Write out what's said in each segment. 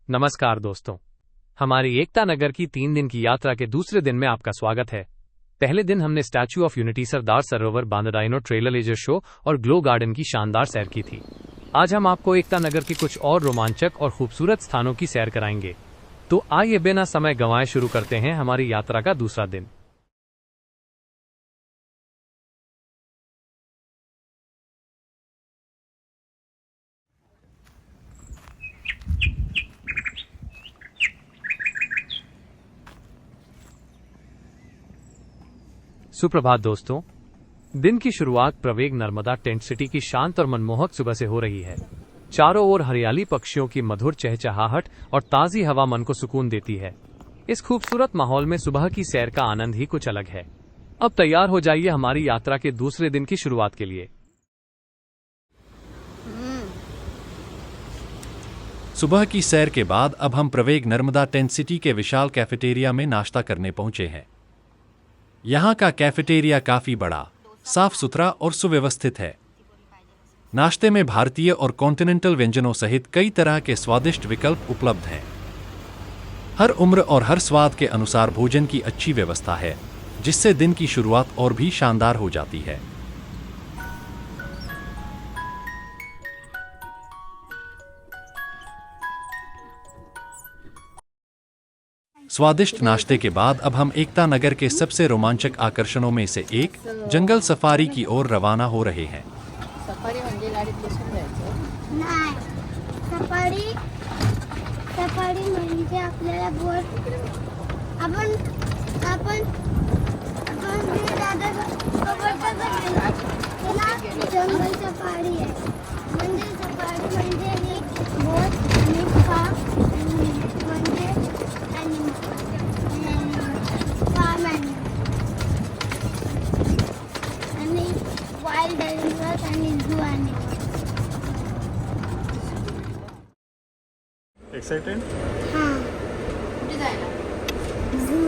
नमस्कार दोस्तों, हमारी एकता नगर की 3 दिन की यात्रा के दूसरे दिन में आपका स्वागत है। पहले दिन हमने statue of unity, Sardar Sarovar, Bandra trailer laser show और ग्लो गार्डन की शानदार सैर की थी। आज हम आपको एकता नगर के कुछ और रोमांचक और खूबसूरत स्थानों की सैर कराएंगे। तो आइए बिना समय गंवाए शुरू करते हैं हमारी यात्रा का दूसरा दिन। सुप्रभात दोस्तों, दिन की शुरुआत प्रवेग नर्मदा टेंट सिटी की शांत और मनमोहक सुबह से हो रही है। चारों ओर हरियाली, पक्षियों की मधुर चहचहाहट और ताजी हवा मन को सुकून देती है। इस खूबसूरत माहौल में सुबह की सैर का आनंद ही कुछ अलग है। अब तैयार हो जाइए हमारी यात्रा के दूसरे दिन की शुरुआत के लिए। सुबह की सैर के बाद अब हम प्रवेग नर्मदा टेंट सिटी के विशाल कैफेटेरिया में नाश्ता करने पहुंचे हैं। यहाँ का कैफेटेरिया काफी बड़ा, साफ सुथरा और सुव्यवस्थित है। नाश्ते में भारतीय और कॉन्टिनेंटल व्यंजनों सहित कई तरह के स्वादिष्ट विकल्प उपलब्ध हैं। हर उम्र और हर स्वाद के अनुसार भोजन की अच्छी व्यवस्था है, जिससे दिन की शुरुआत और भी शानदार हो जाती है। स्वादिष्ट नाश्ते के बाद अब हम एकता नगर के सबसे रोमांचक आकर्षणों में से एक जंगल सफारी की ओर रवाना हो रहे हैं। सफारी म्हणजे गाडीत बसून जायचं? नाही, सफारी म्हणजे आपल्याला बोट आपण आपण आपण जे दादा सोबत जंगल सफारी आहे. म्हणजे सफारी म्हणजे एक बोट आणि फार्म म्हणजे फार्म आणि वाइल्ड एनिमल्स आणि झू एनिमल्स. एक्साइटेड? हां, कुठे जायला? झू.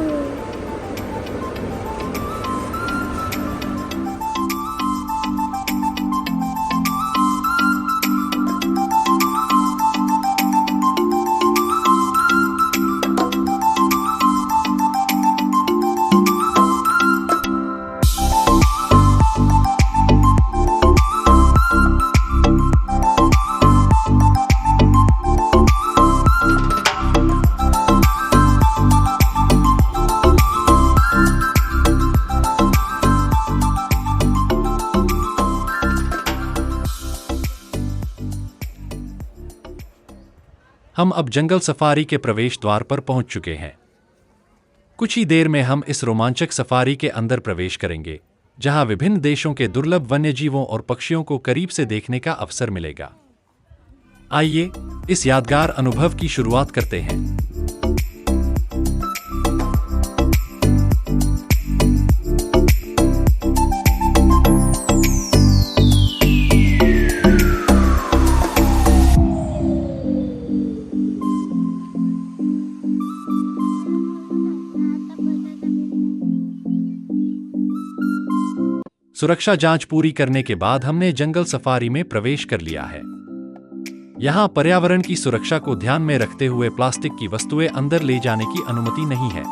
हम अब जंगल सफारी के प्रवेश द्वार पर पहुंच चुके हैं। कुछ ही देर में हम इस रोमांचक सफारी के अंदर प्रवेश करेंगे, जहां विभिन्न देशों के दुर्लभ वन्यजीवों और पक्षियों को करीब से देखने का अवसर मिलेगा। आइए इस यादगार अनुभव की शुरुआत करते हैं। सुरक्षा जांच पूरी करने के बाद हमने जंगल सफारी में प्रवेश कर लिया है। यहां पर्यावरण की सुरक्षा को ध्यान में रखते हुए प्लास्टिक की वस्तुएं अंदर ले जाने की अनुमति नहीं है।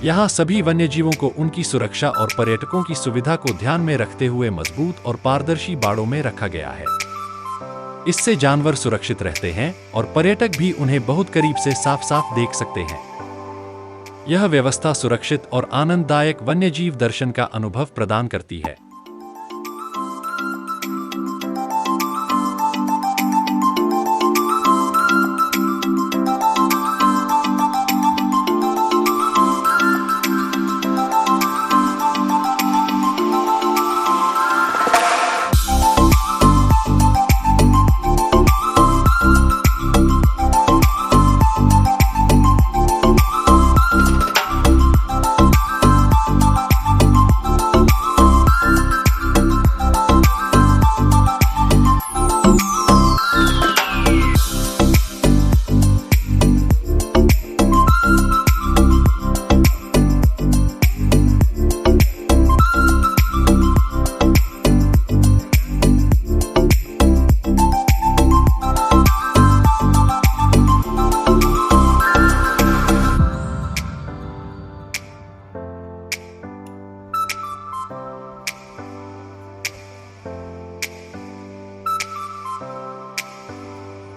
यहाँ सभी वन्यजीवों को उनकी सुरक्षा और पर्यटकों की सुविधा को ध्यान में रखते हुए मजबूत और पारदर्शी बाड़ों में रखा गया है। इससे जानवर सुरक्षित रहते हैं और पर्यटक भी उन्हें बहुत करीब से साफ साफ देख सकते हैं। यह व्यवस्था सुरक्षित और आनंददायक वन्यजीव दर्शन का अनुभव प्रदान करती है।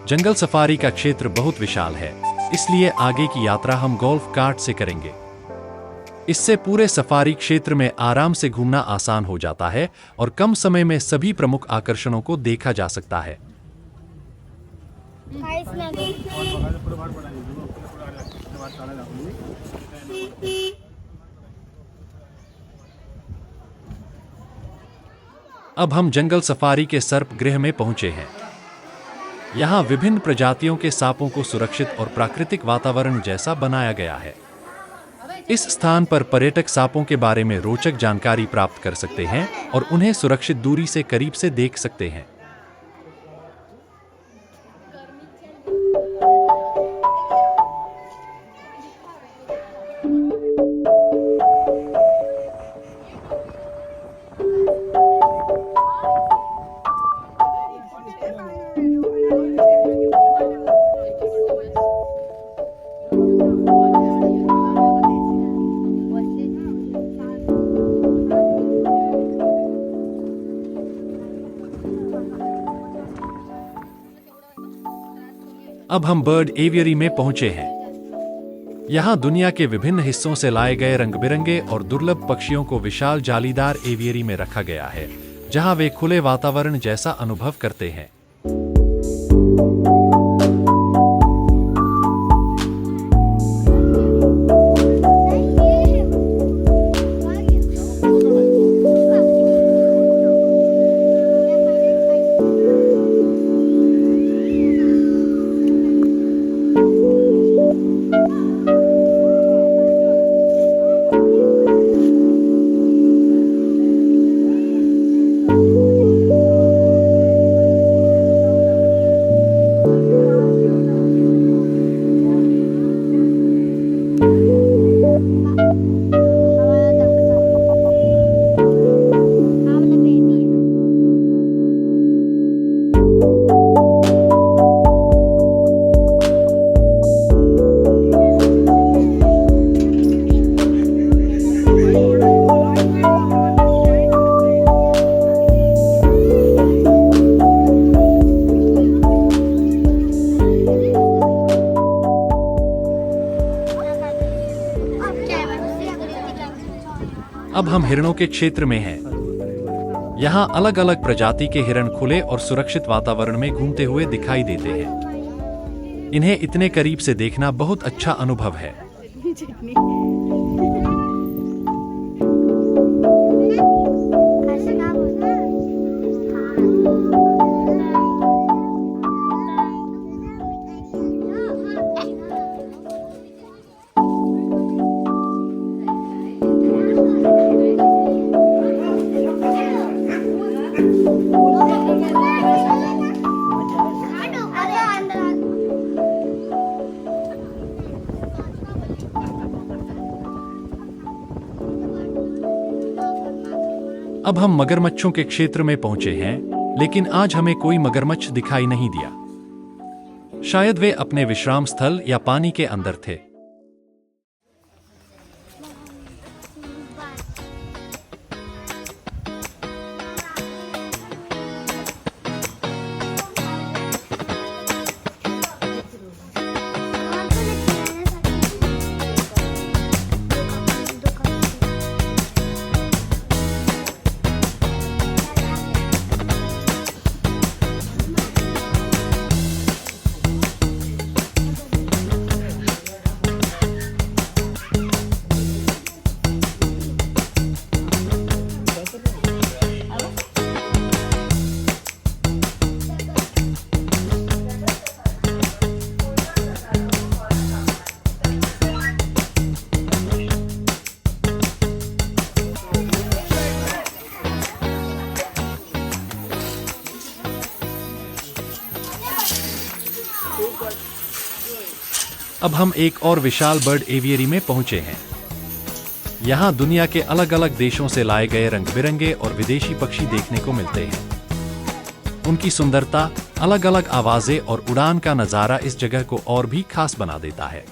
जंगल सफारी का क्षेत्र बहुत विशाल है, इसलिए आगे की यात्रा हम गोल्फ कार्ट से करेंगे। इससे पूरे सफारी क्षेत्र में आराम से घूमना आसान हो जाता है और कम समय में सभी प्रमुख आकर्षणों को देखा जा सकता है। अब हम जंगल सफारी के सर्पगृह में पहुंचे हैं। यहाँ विभिन्न प्रजातियों के सांपों को सुरक्षित और प्राकृतिक वातावरण जैसा बनाया गया है। इस स्थान पर पर्यटक सांपों के बारे में रोचक जानकारी प्राप्त कर सकते हैं और उन्हें सुरक्षित दूरी से करीब से देख सकते हैं। अब हम बर्ड एवियरी में पहुंचे हैं। यहाँ दुनिया के विभिन्न हिस्सों से लाए गए रंग बिरंगे और दुर्लभ पक्षियों को विशाल जालीदार एवियरी में रखा गया है, जहाँ वे खुले वातावरण जैसा अनुभव करते हैं। अब हम हिरणों के क्षेत्र में हैं। यहाँ अलग अलग प्रजाति के हिरण खुले और सुरक्षित वातावरण में घूमते हुए दिखाई देते हैं। इन्हें इतने करीब से देखना बहुत अच्छा अनुभव है। अब हम मगरमच्छों के क्षेत्र में पहुंचे हैं, लेकिन आज हमें कोई मगरमच्छ दिखाई नहीं दिया। शायद वे अपने विश्राम स्थल या पानी के अंदर थे। अब हम एक और विशाल बर्ड एवियरी में पहुंचे हैं। यहाँ दुनिया के अलग अलग देशों से लाए गए रंग बिरंगे और विदेशी पक्षी देखने को मिलते हैं। उनकी सुंदरता, अलग अलग आवाजें और उड़ान का नजारा इस जगह को और भी खास बना देता है।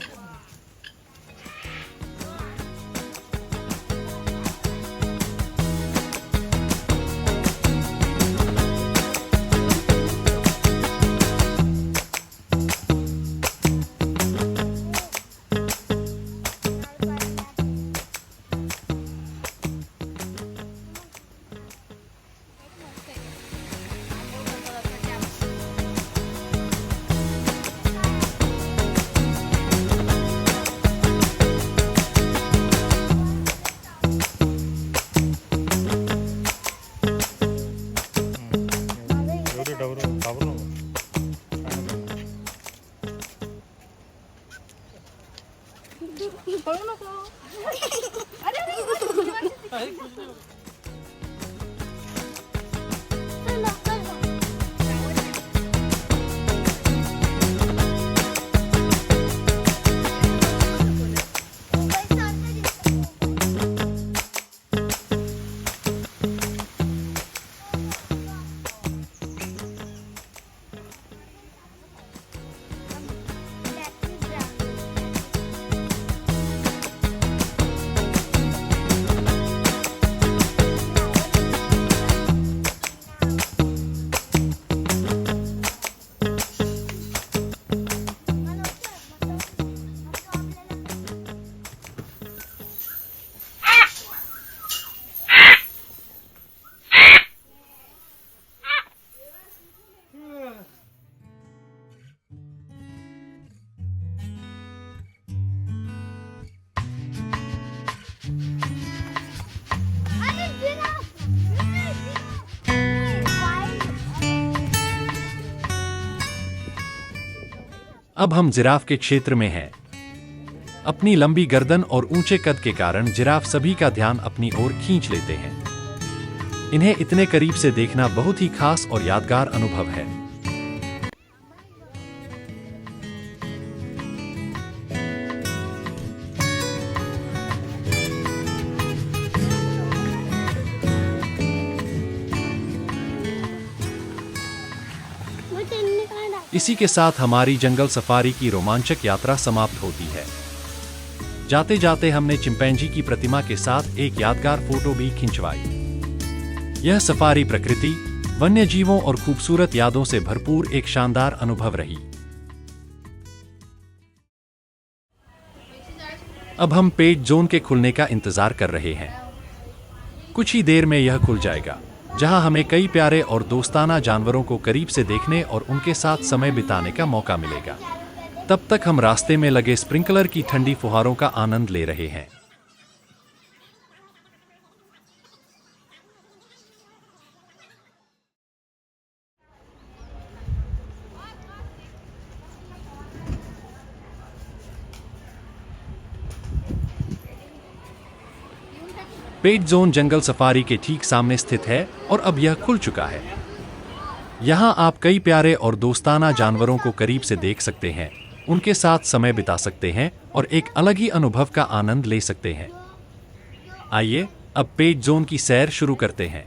अब हम जिराफ के क्षेत्र में हैं। अपनी लंबी गर्दन और ऊंचे कद के कारण जिराफ सभी का ध्यान अपनी ओर खींच लेते हैं। इन्हें इतने करीब से देखना बहुत ही खास और यादगार अनुभव है। इसी के साथ हमारी जंगल सफारी की रोमांचक यात्रा समाप्त होती है। जाते जाते हमने चिंपैंजी की प्रतिमा के साथ एक यादगार फोटो भी खिंचवाई। यह सफारी प्रकृति, वन्य जीवों और खूबसूरत यादों से भरपूर एक शानदार अनुभव रही। अब हम पेट जोन के खुलने का इंतजार कर रहे हैं। कुछ ही देर में यह खुल जाएगा, जहां हमें कई प्यारे और दोस्ताना जानवरों को करीब से देखने और उनके साथ समय बिताने का मौका मिलेगा। तब तक हम रास्ते में लगे स्प्रिंकलर की ठंडी फुहारों का आनंद ले रहे हैं। पेट जोन जंगल सफारी के ठीक सामने स्थित है और अब यह खुल चुका है। यहां आप कई प्यारे और दोस्ताना जानवरों को करीब से देख सकते हैं, उनके साथ समय बिता सकते हैं और एक अलग ही अनुभव का आनंद ले सकते हैं। आइए अब पेट जोन की सैर शुरू करते हैं।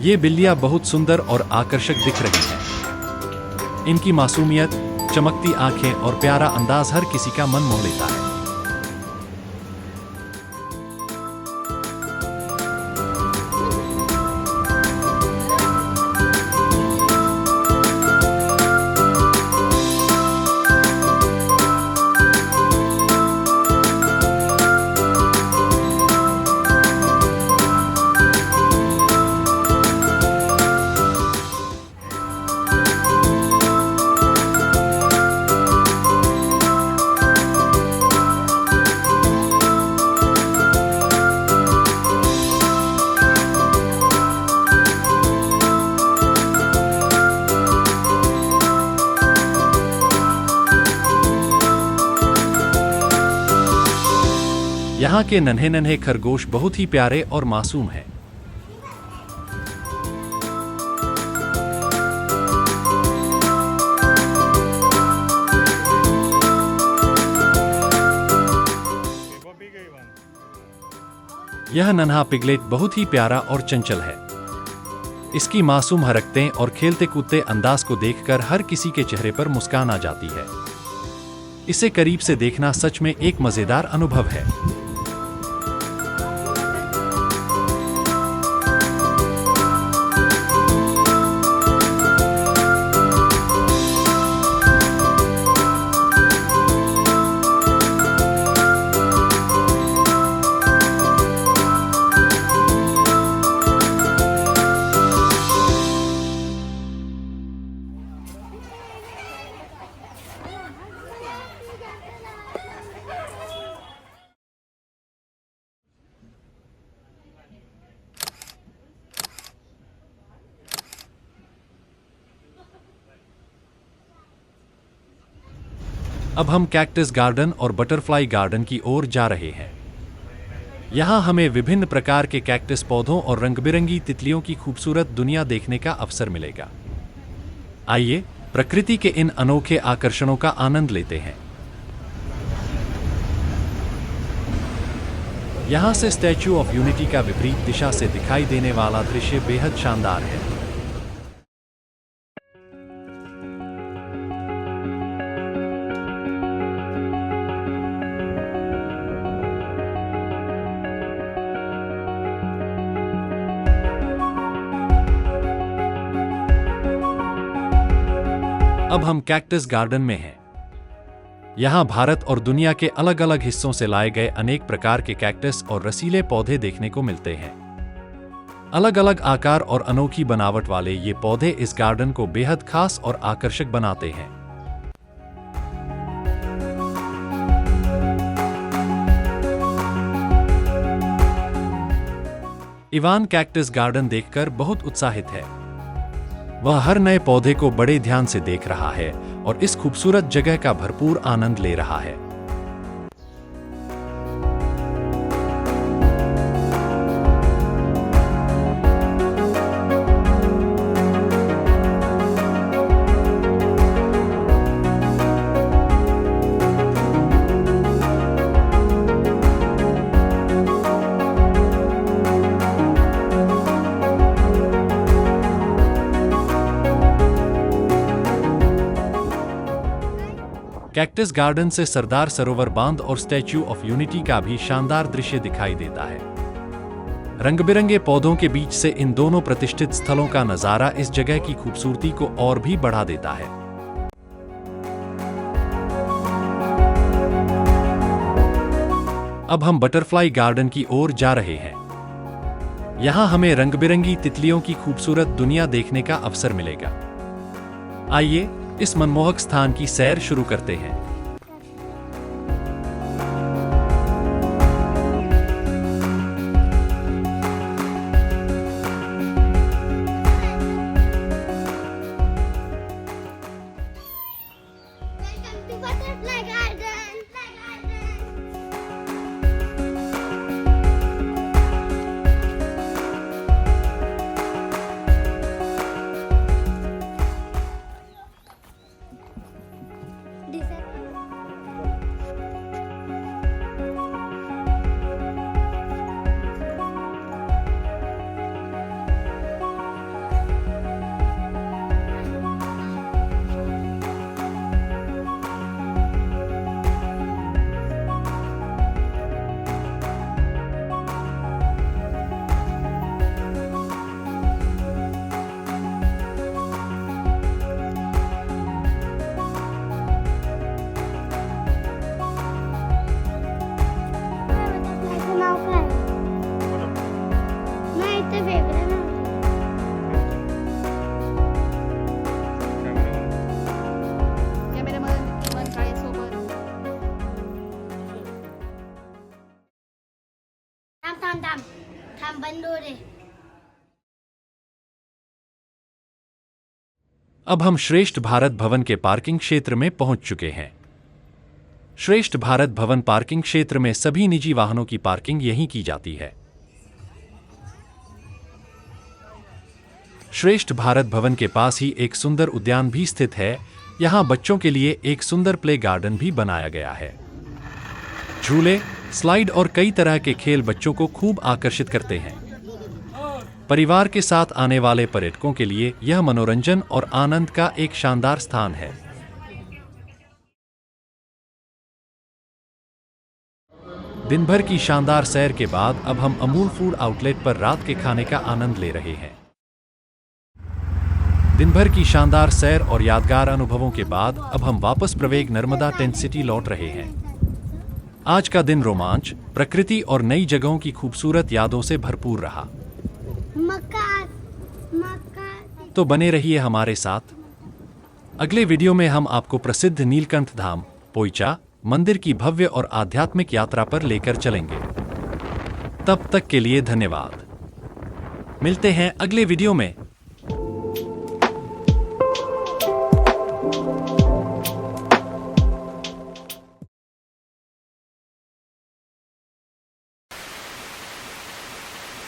ये बिल्लियां बहुत सुंदर और आकर्षक दिख रही हैं। इनकी मासूमियत, चमकती आंखें और प्यारा अंदाज हर किसी का मन मोह लेता है। यहाँ के नन्हे नन्हे खरगोश बहुत ही प्यारे और मासूम हैं। यह नन्हा पिगलेट बहुत ही प्यारा और चंचल है। इसकी मासूम हरकतें और खेलते कूदते अंदाज को देखकर हर किसी के चेहरे पर मुस्कान आ जाती है। इसे करीब से देखना सच में एक मजेदार अनुभव है। अब हम कैक्टस गार्डन और बटरफ्लाई गार्डन की ओर जा रहे हैं। यहाँ हमें विभिन्न प्रकार के कैक्टस पौधों और रंगबिरंगी तितलियों की खूबसूरत दुनिया देखने का अवसर मिलेगा। आइए प्रकृति के इन अनोखे आकर्षणों का आनंद लेते हैं। यहाँ से स्टैच्यू ऑफ यूनिटी का विपरीत दिशा से दिखाई देने वाला दृश्य बेहद शानदार है। अब हम कैक्टस गार्डन में हैं। यहाँ भारत और दुनिया के अलग अलग हिस्सों से लाए गए अनेक प्रकार के कैक्टस और रसीले पौधे देखने को मिलते हैं। अलग अलग आकार और अनोखी बनावट वाले ये पौधे इस गार्डन को बेहद खास और आकर्षक बनाते हैं। इवान कैक्टस गार्डन देखकर बहुत उत्साहित है। वह हर नए पौधे को बड़े ध्यान से देख रहा है और इस खूबसूरत जगह का भरपूर आनंद ले रहा है। कैक्टस गार्डन से सरदार सरोवर बांध और स्टैच्यू ऑफ यूनिटी का भी शानदार दृश्य दिखाई देता है। रंग-बिरंगे पौधों के बीच से इन दोनों प्रतिष्ठित स्थलों का नजारा इस जगह की खूबसूरती को और भी बढ़ा देता है। अब हम बटरफ्लाई गार्डन की ओर जा रहे हैं। यहां हमें रंग-बिरंगी तितलियों की खूबसूरत दुनिया देखने का अवसर मिलेगा। आइए इस मनमोहक स्थान की सैर शुरू करते हैं। Welcome to Butterfly Garden. This favourite है। कॅमेरामध्ये किमान काळेसोबत थांब बंद हो रे। अब हम श्रेष्ठ भारत भवन के पार्किंग क्षेत्र में पहुंच चुके हैं। श्रेष्ठ भारत भवन पार्किंग क्षेत्र में सभी निजी वाहनों की पार्किंग यहीं की जाती है। श्रेष्ठ भारत भवन के पास ही एक सुंदर उद्यान भी स्थित है। यहां बच्चों के लिए एक सुंदर प्ले गार्डन भी बनाया गया है। झूले, स्लाइड और कई तरह के खेल बच्चों को खूब आकर्षित करते हैं। परिवार के साथ आने वाले पर्यटकों के लिए यह मनोरंजन और आनंद का एक शानदार स्थान है। दिन भर की शानदार सैर के बाद अब हम अमूल फूड आउटलेट पर रात के खाने का आनंद ले रहे हैं। दिन भर की शानदार सैर और यादगार अनुभवों के बाद अब हम वापस प्रवेग नर्मदा टेंट सिटी लौट रहे हैं। आज का दिन रोमांच, प्रकृति और नई जगहों की खूबसूरत यादों से भरपूर रहा। तो बने रहिए हमारे साथ। अगले वीडियो में हम आपको प्रसिद्ध नीलकंठ धाम, पोइचा मंदिर की भव्य और आध्यात्मिक यात्रा पर लेकर चलेंगे। तब तक के लिए धन्यवाद। मिलते हैं अगले वीडियो में।